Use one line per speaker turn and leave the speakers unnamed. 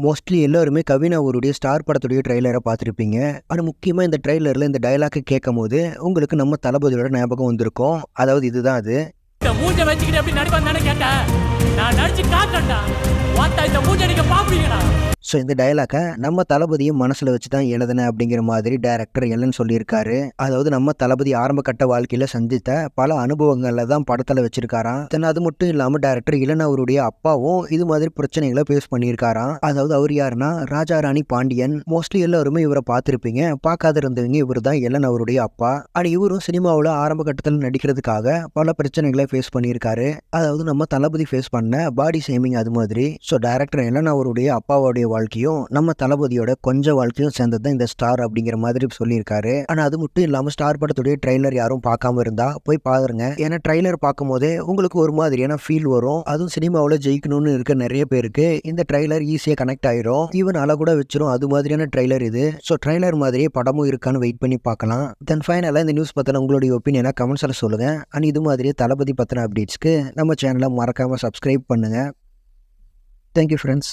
Mostly எல்லாருமே கவின் அவருடைய star படத்துடைய ட்ரெய்லரை பார்த்துருப்பீங்க. ஆனால் முக்கியமாக இந்த ட்ரெய்லரில் இந்த டயலாக்கை கேட்கும் போது உங்களுக்கு நம்ம தளபதியோட ஞாபகம் வந்திருக்கும். அதாவது இதுதான் அது.
இந்த மூஞ்ச வச்சுக்கிட்டு எப்படி நடிப்பான்னு கேட்டேன். நான் நடிச்சு காட்டேன்டா. வாத்தா இந்த மூஞ்ச நீங்க பாப்பீங்களா?
ஸோ இந்த டயலாக்கை நம்ம தளபதியும் மனசில் வச்சு தான் எழுதினேன் அப்படிங்கிற மாதிரி டைரக்டர் எல்லன் சொல்லியிருக்காரு. அதாவது நம்ம தளபதி ஆரம்ப கட்ட வாழ்க்கையில் சந்தித்த பல அனுபவங்களில் தான் படத்தில் வச்சிருக்காராம். தென் அது மட்டும் இல்லாமல் டைரக்டர் இளன் அவருடைய அப்பாவும் இது மாதிரி பிரச்சனைகளை ஃபேஸ் பண்ணியிருக்காராம். அதாவது அவர் யாருன்னா ராஜா ராணி பாண்டியன். மோஸ்ட்லி எல்லாருமே இவரை பார்த்துருப்பீங்க. பார்க்காத இருந்தவங்க இவர் தான் எல்லன் அவருடைய அப்பா. ஆனால் இவரும் சினிமாவில் ஆரம்ப கட்டத்தில் நடிக்கிறதுக்காக பல பிரச்சனைகளை ஃபேஸ் பண்ணியிருக்காரு. அதாவது நம்ம தளபதி ஃபேஸ் பண்ண பாடி ஷேமிங் அது மாதிரி. ஸோ டைரக்டர் எல்லன் அவருடைய அப்பாவுடைய வாழ்க்கையும் நம்ம தளபதியோட கொஞ்சம் வாழ்க்கையும் சேர்ந்தது தான் இந்த ஸ்டார் அப்படிங்கிற மாதிரி சொல்லியிருக்காரு. ஆனால் அது மட்டும் இல்லாமல் ஸ்டார் படத்துடைய ட்ரெய்லர் யாரும் பார்க்காம இருந்தா போய் பாருங்க. ஏன்னா ட்ரெய்லர் பார்க்கும் போதே உங்களுக்கு ஒரு மாதிரியான ஃபீல் வரும். அதுவும் சினிமாவில் ஜெயிக்கணும்னு இருக்க நிறைய பேருக்கு இந்த ட்ரெய்லர் ஈஸியாக கனெக்ட் ஆயிரும். ஈவன் அழ கூட வச்சிரும். அது மாதிரியான ட்ரெய்லர் இது. ஸோ ட்ரெய்லர் மாதிரியே படமும் இருக்கான்னு வெயிட் பண்ணி பார்க்கலாம். தென் ஃபைனலாக இந்த நியூஸ் பற்றின உங்களுடைய ஒப்பீனியனை கமெண்ட்ஸில் சொல்லுங்க. அண்ட் இது மாதிரியே தளபதி பற்றின அப்டேட்ஸ்க்கு நம்ம சேனலை மறக்காமல் சப்ஸ்கிரைப் பண்ணுங்க. Thank you friends.